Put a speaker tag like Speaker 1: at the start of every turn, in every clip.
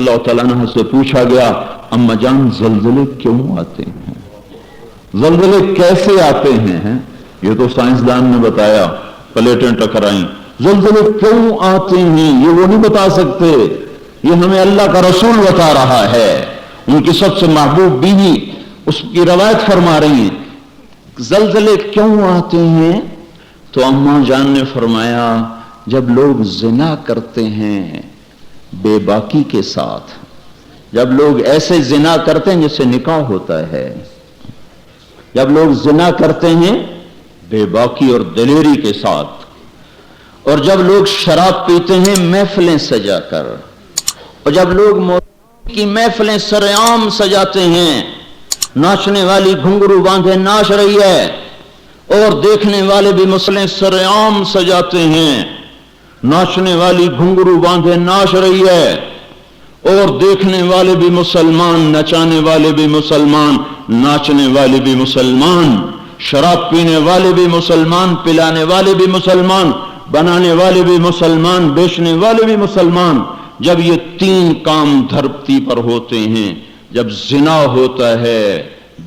Speaker 1: اللہ تعالیٰ عنہ سے پوچھا گیا اما جان زلزلے کیوں آتے ہیں، زلزلے کیسے آتے ہیں؟ یہ تو سائنسدان نے بتایا، پلیٹیں ٹکرائیں، زلزلے کیوں آتے ہیں یہ وہ نہیں بتا سکتے، یہ ہمیں اللہ کا رسول بتا رہا ہے، ان کی سب سے محبوب بیوی اس کی روایت فرما رہی ہیں زلزلے کیوں آتے ہیں؟ تو اماں جان نے فرمایا جب لوگ زنا کرتے ہیں بے باکی کے ساتھ، جب لوگ ایسے زنا کرتے ہیں جس سے نکاح ہوتا ہے، جب لوگ زنا کرتے ہیں بے باکی اور دلیری کے ساتھ، اور جب لوگ شراب پیتے ہیں محفلیں سجا کر، اور جب لوگ موسیقی کی محفلیں سرعام سجاتے ہیں، ناچنے والی گھنگرو باندھے ناچ رہی ہے اور دیکھنے والے بھی مسلیں سرعام سجاتے ہیں، ناچنے والی گھنگرو باندھے ناچ رہی ہے اور دیکھنے والے بھی مسلمان، نچانے والے بھی مسلمان، ناچنے والے بھی مسلمان، شراب پینے والے بھی مسلمان، پلانے والے بھی مسلمان، بنانے والے بھی مسلمان، بیچنے والے بھی مسلمان۔ جب یہ تین کام دھرتی پر ہوتے ہیں، جب زنا ہوتا ہے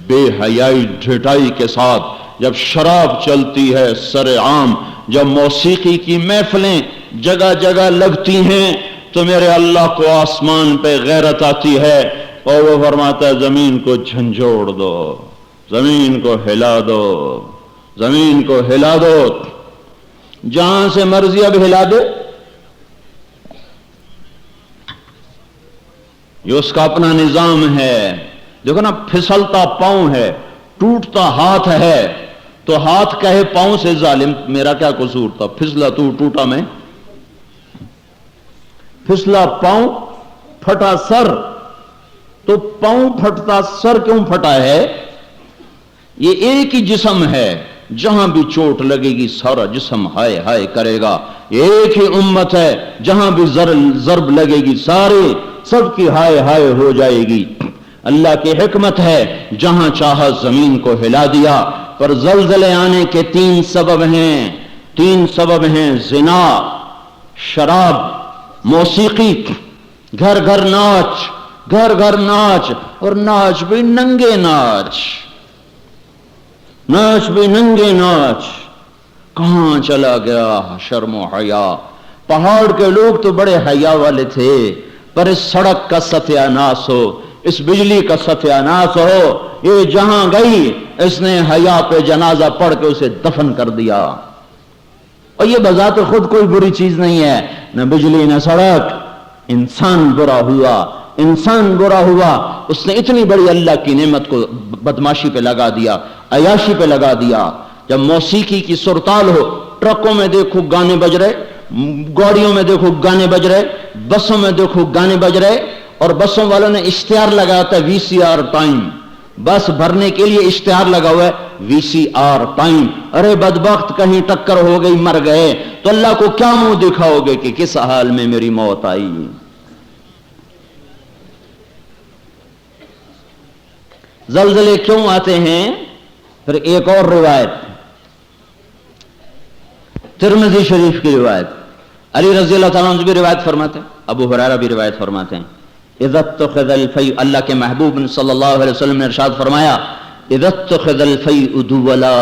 Speaker 1: بے حیائی ڈھٹائی کے ساتھ، جب شراب چلتی ہے سرعام، جب موسیقی کی محفلیں جگہ جگہ لگتی ہیں، تو میرے اللہ کو آسمان پہ غیرت آتی ہے اور وہ فرماتا ہے زمین کو جھنجھوڑ دو، زمین کو ہلا دو، زمین کو ہلا دو، جہاں سے مرضی اب ہلا دے، یہ اس کا اپنا نظام ہے۔ دیکھو نا، پھسلتا پاؤں ہے، ٹوٹتا ہاتھ ہے، تو ہاتھ کہے پاؤں سے ظالم میرا کیا قصور تھا، پھسلا تو ٹوٹا میں، پھسلا پاؤں پھٹا سر، تو پاؤں پھٹتا سر کیوں پھٹا ہے؟ یہ ایک ہی جسم ہے، جہاں بھی چوٹ لگے گی سارا جسم ہائے ہائے کرے گا، یہ ایک ہی امت ہے، جہاں بھی ضرب لگے گی سارے سب کی ہائے ہائے ہو جائے گی۔ اللہ کی حکمت ہے، جہاں چاہا زمین کو ہلا دیا۔ پر زلزلے آنے کے تین سبب ہیں، زنا، شراب، موسیقی، گھر گھر ناچ، گھر گھر ناچ، اور ناچ بھی ننگے ناچ، ناچ بھی ننگے ناچ، کہاں چلا گیا شرم و حیا؟ پہاڑ کے لوگ تو بڑے حیا والے تھے، پر اس سڑک کا ستیہ ناس ہو، اس بجلی کا ستیہ ناس ہو، یہ جہاں گئی اس نے حیا پہ جنازہ پڑھ کے اسے دفن کر دیا۔ اور یہ بذات خود کوئی بری چیز نہیں ہے، نہ بجلی نہ سڑک، انسان برا ہوا، انسان برا ہوا، اس نے اتنی بڑی اللہ کی نعمت کو بدماشی پہ لگا دیا، عیاشی پہ لگا دیا۔ جب موسیقی کی سرتال ہو، ٹرکوں میں دیکھو گانے بج رہے، گاڑیوں میں دیکھو گانے بج رہے، بسوں میں دیکھو گانے بج رہے، اور بسوں والوں نے اشتہار لگایا تھا وی سی آر ٹائم، بس بھرنے کے لیے اشتہار لگا ہوا ہے وی سی آر ٹائم۔ ارے بدبخت، کہیں ٹکر ہو گئی مر گئے تو اللہ کو کیا منہ دکھاؤ گے کہ کس حال میں میری موت آئی؟ زلزلے کیوں آتے ہیں؟ پھر ایک اور روایت، ترمذی شریف کی روایت، علی رضی اللہ تعالیٰ عنہ بھی روایت فرماتے ہیں، ابو ہریرہ بھی روایت فرماتے ہیں، اذا اتخذ الفیء، اللہ کے محبوب صلی اللہ علیہ وسلم نے ارشاد فرمایا، اذا اتخذ الفیء دولا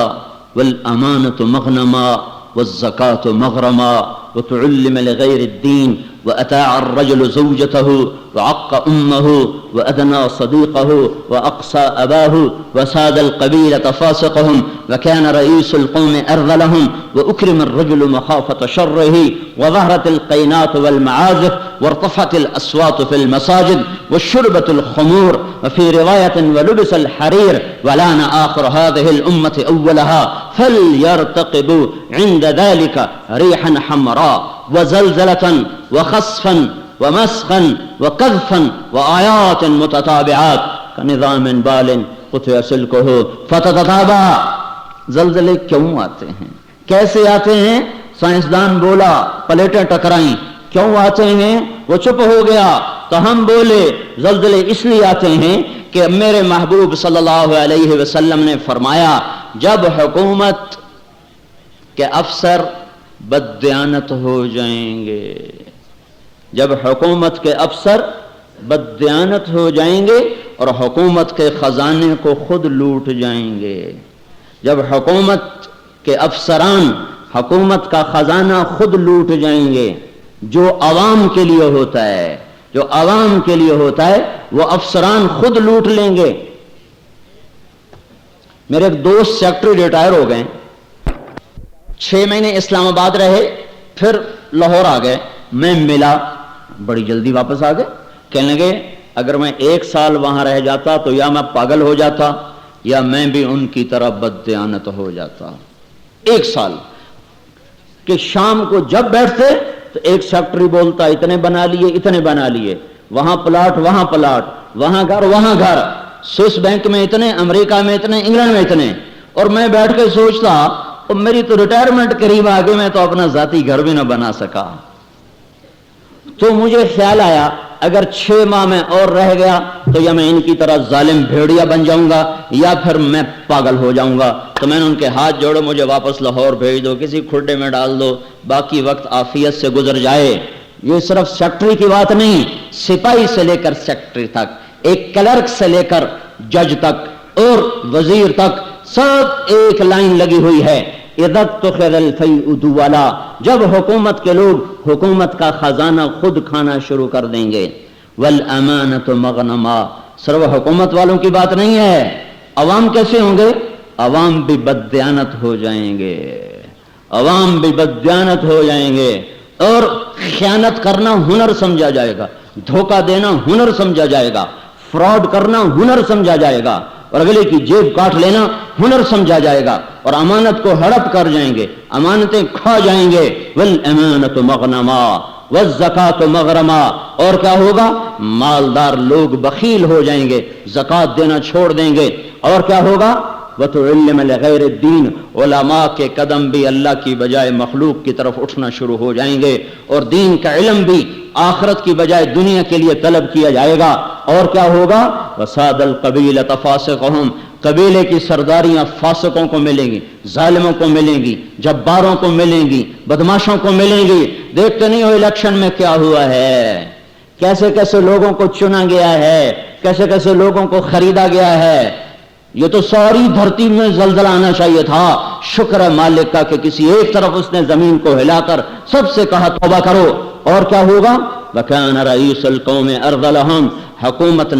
Speaker 1: والامانة مغنما والزکاة مغرما وتعلم لغير الدين وأتاع الرجل زوجته وعق أمه وأدنى صديقه وأقصى أباه وساد القبيلة فاسقهم وكان رئيس القوم أرذلهم وأكرم الرجل مخافة شره وظهرت القينات والمعازف وارتفعت الأصوات في المساجد والشربة الخمور وفي رواية ولبس الحرير ولعن آخر هذه الأمة أولها فليرتقبوا عند ذلك ريحا حمراء وزلزلة وخسفا ومسخا وقذفا وآيات متتابعات كنظام بال قطع سلكه فتتتابع۔ زلزلے کیوں آتے ہیں، کیسے آتے ہیں؟ سائنسدان بولا پلیٹیں ٹکرائیں، کیوں آتے ہیں؟ وہ چپ ہو گیا تو ہم بولے زلزلے اس لیے آتے ہیں کہ میرے محبوب صلی اللہ علیہ وسلم نے فرمایا جب حکومت کے افسر بددیانت ہو جائیں گے، جب حکومت کے افسر
Speaker 2: بددیانت ہو جائیں گے اور حکومت کے خزانے کو خود لوٹ جائیں گے۔ جب حکومت کے افسران حکومت کا خزانہ خود لوٹ جائیں گے، جو عوام کے لیے ہوتا ہے، جو عوام کے لیے ہوتا ہے وہ افسران خود لوٹ لیں گے۔ میرے ایک دوست سیکٹری ریٹائر ہو گئے، 6 مہینے اسلام آباد رہے، پھر لاہور آ گئے، میں ملا، بڑی جلدی واپس آ گئے۔ کہنے لگے اگر میں 1 سال وہاں رہ جاتا تو یا میں پاگل ہو جاتا یا میں بھی ان کی طرح بددیانت ہو جاتا۔ 1 سال کہ شام کو جب بیٹھتے تو ایک سیکٹری بولتا اتنے بنا لیے، اتنے بنا لیے، وہاں پلاٹ، وہاں پلاٹ، وہاں گھر، وہاں گھر، سوئس بینک میں اتنے، امریکہ میں اتنے، انگلینڈ میں اتنے، اور میں بیٹھ کے سوچتا میری تو ریٹائرمنٹ قریب آ گئی، میں تو اپنا ذاتی گھر بھی نہ بنا سکا۔ تو مجھے خیال آیا اگر 6 ماہ میں اور رہ گیا تو یا میں ان کی طرح ظالم بھیڑیا بن جاؤں گا یا پھر میں پاگل ہو جاؤں گا۔ تو میں نے ان کے ہاتھ جوڑے، مجھے واپس لاہور بھیج دو، کسی کھڈے میں ڈال دو، باقی وقت عافیت سے گزر جائے۔ یہ صرف سیکٹری کی بات نہیں، سپاہی سے لے کر سیکٹری تک، ایک کلرک سے لے کر جج تک اور وزیر تک، سب ایک لائن لگی ہوئی ہے، اذا اتخذ الفیء دولا، جب حکومت کے لوگ حکومت کا خزانہ خود کھانا شروع کر دیں گے۔ والامانۃ مغنما، صرف حکومت والوں کی بات نہیں ہے، عوام کیسے ہوں گے؟ عوام بھی بددیانت ہو جائیں گے، عوام بھی بددیانت ہو جائیں گے، اور خیانت کرنا ہنر سمجھا جائے گا، دھوکہ دینا ہنر سمجھا جائے گا، فراڈ کرنا ہنر سمجھا جائے گا، اور اگلے کی جیب کاٹ لینا ہنر سمجھا جائے گا، اور امانت کو ہڑپ کر جائیں گے، امانتیں کھا جائیں گے۔ والامانۃ مغنما والزکاۃ مغرما، اور کیا ہوگا؟ مالدار لوگ بخیل ہو جائیں گے، زکوٰۃ دینا چھوڑ دیں گے، اور کیا ہوگا؟ وَتُعِلِّمَ لِغَيْرِ الدِّينِ، علماء کے قدم بھی اللہ کی بجائے مخلوق کی طرف اٹھنا شروع ہو جائیں گے، اور دین کا علم بھی آخرت کی بجائے دنیا کے لیے طلب کیا جائے گا، اور کیا ہوگا؟ وَسَادَ الْقَبِيلَةَ فَاسِقُهُمْ، قبیلے کی سرداریاں فاسقوں کو ملیں گی، ظالموں کو ملیں گی، جباروں کو ملیں گی، بدماشوں کو ملیں گی۔ دیکھتے نہیں ہو الیکشن میں کیا ہوا ہے، کیسے کیسے لوگوں کو چنا گیا ہے، کیسے کیسے لوگوں کو خریدا گیا ہے۔ یہ تو ساری دھرتی میں زلزلہ آنا چاہیے تھا، شکر ہے مالک کا کہ کسی ایک طرف اس نے زمین کو ہلا کر سب سے کہا توبہ کرو، اور کیا ہوگا؟ وَكَانَ رَئِيسُ الْقَوْمِ أَرْذَلَهُمْ، حکومت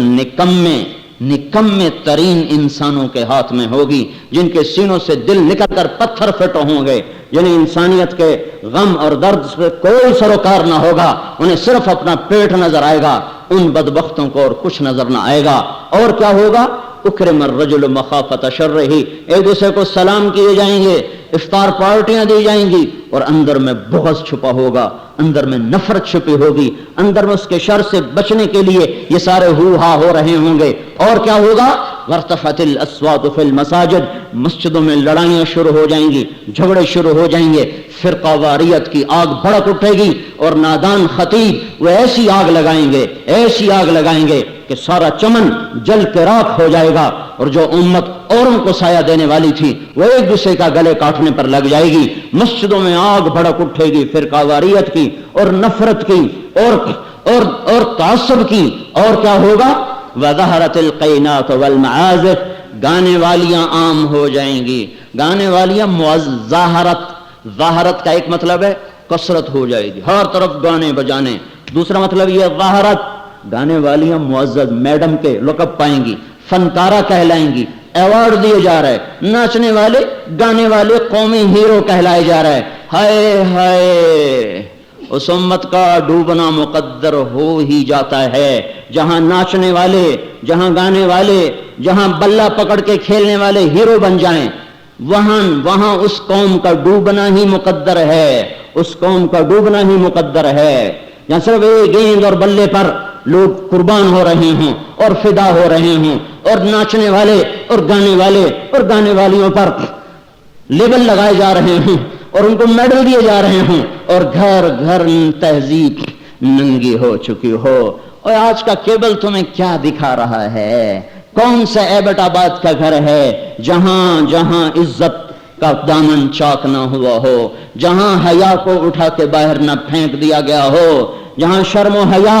Speaker 2: نکمے ترین انسانوں کے ہاتھ میں ہوگی، جن کے سینوں سے دل نکل کر پتھر فٹ ہوں گے، جنہیں انسانیت کے غم اور درد سے کوئی سروکار نہ ہوگا، انہیں صرف اپنا پیٹ نظر آئے گا، ان بدبختوں کو اور کچھ نظر نہ آئے گا۔ اور کیا ہوگا؟ اکرم الرجل مخافۃ شرہ، ایک دوسرے کو سلام کیے جائیں گے، افطار پارٹیاں دی جائیں گی، اور اندر میں بغض چھپا ہوگا، اندر میں نفرت چھپی ہوگی، اندر میں اس کے شر سے بچنے کے لیے یہ سارے ہو ہا ہو رہے ہوں گے۔ اور کیا ہوگا؟ وارتفعت الاصوات فی المساجد، مسجدوں میں لڑائیاں شروع ہو جائیں گی، جھگڑے شروع ہو جائیں گے، فرقہ واریت کی آگ بھڑک اٹھے گی، اور نادان خطیب وہ ایسی آگ لگائیں گے، ایسی آگ لگائیں گے کہ سارا چمن جل کے راکھ ہو جائے گا، اور جو امت اوروں کو سایہ دینے والی تھی وہ ایک دوسرے کا گلے کاٹنے پر لگ جائے گی۔ مسجدوں میں آگ بھڑک اٹھے گی فرقہ واریت کی اور نفرت کی اور تعصب کی۔ اور کیا ہوگا؟ وَظَهَرَتِ الْقَيْنَاتُ وَالْمَعَازِفُ، گانے والیاں عام ہو جائیں گی، گانے والیاں ظاہرت کا ایک مطلب ہے کثرت ہو جائے گی، ہر طرف گانے بجانے، دوسرا مطلب یہ ظاہرت، گانے والیاں معزز میڈم کے لقب پائیں گی، فنکارہ کہلائیں گی، ایوارڈ دیے جا رہے، ناچنے والے گانے والے قومی ہیرو کہلائے جا رہے۔ ہائے ہائے، اس امت کا ڈوبنا مقدر ہو ہی جاتا ہے، جہاں ناچنے والے، جہاں گانے والے، جہاں بلہ پکڑ کے کھیلنے والے ہیرو بن جائیں، وہاں اس قوم کا ڈوبنا ہی مقدر ہے، اس قوم کا ڈوبنا ہی مقدر ہے۔ جہاں صرف ایک گیند اور بلے پر لوگ قربان ہو رہے ہوں اور فدا ہو رہے ہوں، اور ناچنے والے اور گانے والیوں پر لیبل لگائے جا رہے ہوں اور ان کو میڈل دیے جا رہے ہوں، اور گھر گھر تہذیب ننگی ہو چکی ہو۔ اور آج کا کیبل تمہیں کیا دکھا رہا ہے؟ کون سا ایبٹ آباد کا گھر ہے جہاں عزت کا دامن چاک نہ ہوا ہو، جہاں حیا کو اٹھا کے باہر نہ پھینک دیا گیا ہو، جہاں شرم و حیا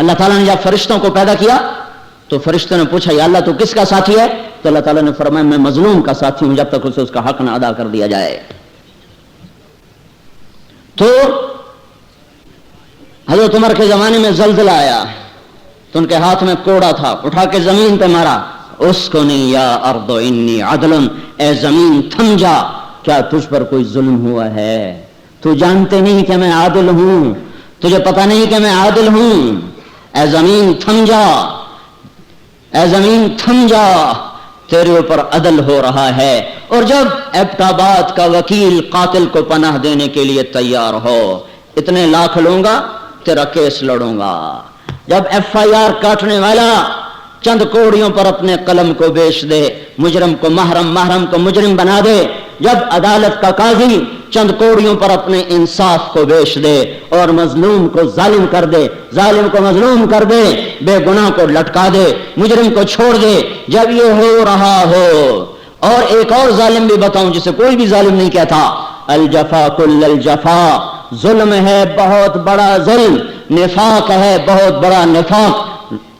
Speaker 2: اللہ تعالیٰ نے جب فرشتوں کو پیدا کیا تو فرشتوں نے پوچھا یا اللہ تو کس کا ساتھی ہے؟ تو اللہ تعالیٰ نے فرمایا میں مظلوم کا ساتھی ہوں جب تک اسے اس کا حق نہ ادا کر دیا جائے. تو حضرت عمر کے زمانے میں زلزلہ آیا تو ان کے ہاتھ میں کوڑا تھا, اٹھا کے زمین پہ مارا, اس کو نہیں یا ارض انی عدل, اے زمین تھم جا, کیا تجھ پر کوئی ظلم ہوا ہے؟ تو جانتے نہیں کہ میں عادل ہوں, تجھے پتہ نہیں کہ میں عادل ہوں, اے زمین تھم جا, اے زمین تھم جا, تیرے اوپر عدل ہو رہا ہے. اور جب ایبٹ آباد کا وکیل قاتل کو پناہ دینے کے لیے تیار ہو, اتنے لاکھ لوں گا, تیرا کیس لڑوں گا. جب ایف آئی آر کاٹنے والا چند کوڑیوں پر اپنے قلم کو بیچ دے, مجرم کو محرم, محرم کو مجرم بنا دے, جب عدالت کا قاضی چند کوڑیوں پر اپنے انصاف کو بیچ دے اور مظلوم کو ظالم کر دے, ظالم کو مظلوم کر دے, بے گناہ کو لٹکا دے, مجرم کو چھوڑ دے, جب یہ ہو رہا ہو. اور ایک اور ظالم بھی بتاؤں جسے کوئی بھی ظالم نہیں کہتا, الجفا کل الجفا, ظلم ہے بہت بڑا ظلم, نفاق ہے بہت بڑا نفاق.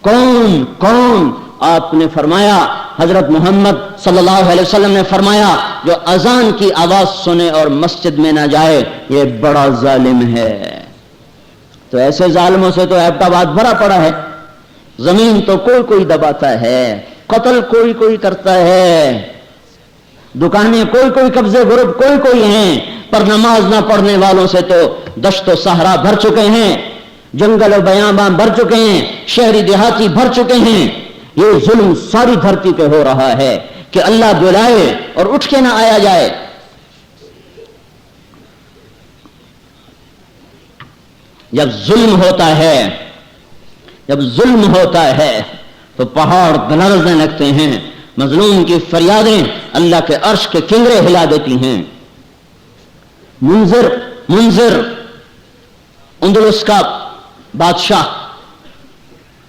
Speaker 2: کون کون؟ آپ نے فرمایا, حضرت محمد صلی اللہ علیہ وسلم نے فرمایا, جو اذان کی آواز سنے اور مسجد میں نہ جائے یہ بڑا ظالم ہے. تو ایسے ظالموں سے تو ایبٹ آباد بھرا پڑا ہے. زمین تو کوئی کوئی دباتا ہے, قتل کوئی کوئی کرتا ہے, دکانیں کوئی کوئی, قبضے گروپ کوئی کوئی ہیں, پر نماز نہ پڑھنے والوں سے تو دشت و صحرا بھر چکے ہیں, جنگل و بیاباں بھر چکے ہیں, شہری دیہاتی بھر چکے ہیں. یہ ظلم ساری دھرتی پہ ہو رہا ہے کہ اللہ بلائے اور اٹھ کے نہ آیا جائے. جب ظلم ہوتا ہے, جب ظلم ہوتا ہے تو پہاڑ لرزنے لگتے ہیں, مظلوم کی فریادیں اللہ کے عرش کے کنگرے ہلا دیتی ہیں. منذر اندلس کا بادشاہ,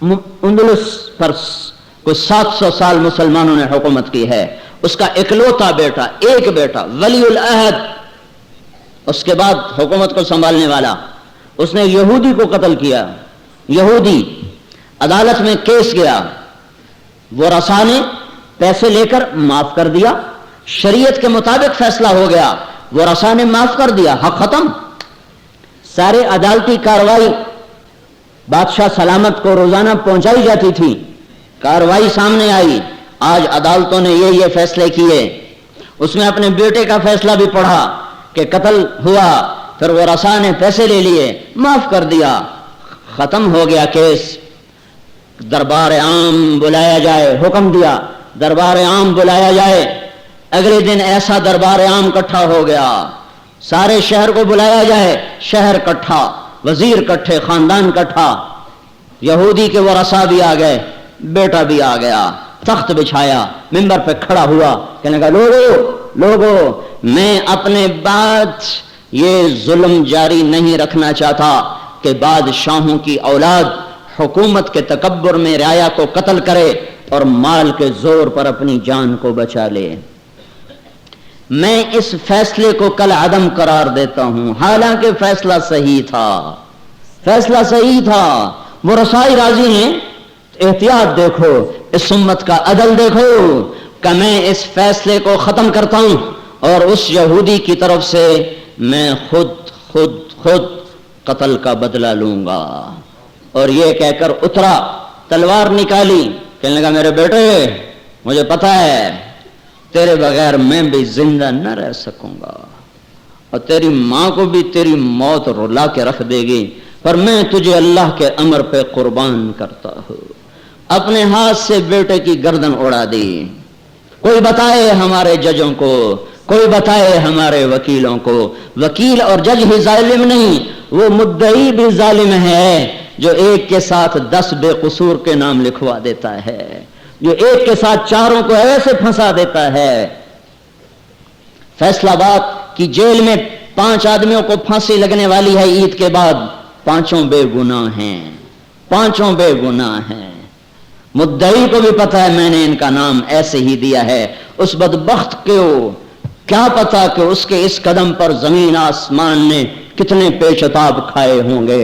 Speaker 2: اندلس پر کوئی 700 سال مسلمانوں نے حکومت کی ہے. اس کا اکلوتا بیٹا, ایک بیٹا ولی العہد, اس کے بعد حکومت کو سنبھالنے والا, اس نے یہودی کو قتل کیا. یہودی عدالت میں کیس گیا, وہ رسا نے پیسے لے کر معاف کر دیا, شریعت کے مطابق فیصلہ ہو گیا, وہ رسا نے معاف کر دیا, حق ختم. سارے عدالتی کاروائی بادشاہ سلامت کو روزانہ پہنچائی جاتی تھی, کاروائی سامنے آئی, آج عدالتوں نے یہ فیصلے کیے. اس میں اپنے بیٹے کا فیصلہ بھی پڑھا کہ قتل ہوا, پھر وہ رسا نے پیسے لے لیے, معاف کر دیا, ختم ہو گیا کیس. دربار عام بلایا جائے, حکم دیا دربار عام بلایا جائے. اگلے دن ایسا دربار عام اکٹھا ہو گیا, سارے شہر کو بلایا جائے, شہر اکٹھا, وزیر کٹھے, خاندان کٹھا. یہودی کے وہ رسا بھی آ گئے, بیٹا بھی آ گیا, تخت بچھایا, منبر پہ کھڑا ہوا, کہنے لگا لوگو میں اپنے بعد یہ ظلم جاری نہیں رکھنا چاہتا کہ بادشاہوں کی اولاد حکومت کے تکبر میں رعایا کو قتل کرے اور مال کے زور پر اپنی جان کو بچا لے. میں اس فیصلے کو کل عدم قرار دیتا ہوں, حالانکہ فیصلہ صحیح تھا, فیصلہ صحیح تھا. وہ رسائی راضی ہیں, احتیاط دیکھو, اس امت کا عدل دیکھو کہ میں اس فیصلے کو ختم کرتا ہوں اور اس یہودی کی طرف سے میں خود قتل کا بدلہ لوں گا. اور یہ کہہ کر اترا, تلوار نکالی, کہنے لگا میرے بیٹے مجھے پتا ہے تیرے بغیر میں بھی زندہ نہ رہ سکوں گا اور تیری ماں کو بھی تیری موت رلا کے رکھ دے گی, پر میں تجھے اللہ کے امر پہ قربان کرتا ہوں. اپنے ہاتھ سے بیٹے کی گردن اڑا دی. کوئی بتائے ہمارے ججوں کو, کوئی بتائے ہمارے وکیلوں کو. وکیل اور جج ہی ظالم نہیں, وہ مدعی بھی ظالم ہے جو ایک کے ساتھ 10 بے قصور کے نام لکھوا دیتا ہے, جو ایک کے ساتھ چاروں کو ایسے پھنسا دیتا ہے. فیصلہ آباد کی جیل میں 5 آدمیوں کو پھانسی لگنے والی ہے عید کے بعد, 5 بے گناہ ہیں, 5 بے گناہ ہیں. مدعی کو بھی پتا ہے میں نے ان کا نام ایسے ہی دیا ہے. اس بدبخت کو کیا پتا کہ اس کے اس قدم پر زمین آسمان نے کتنے پیچ تاب کھائے ہوں گے.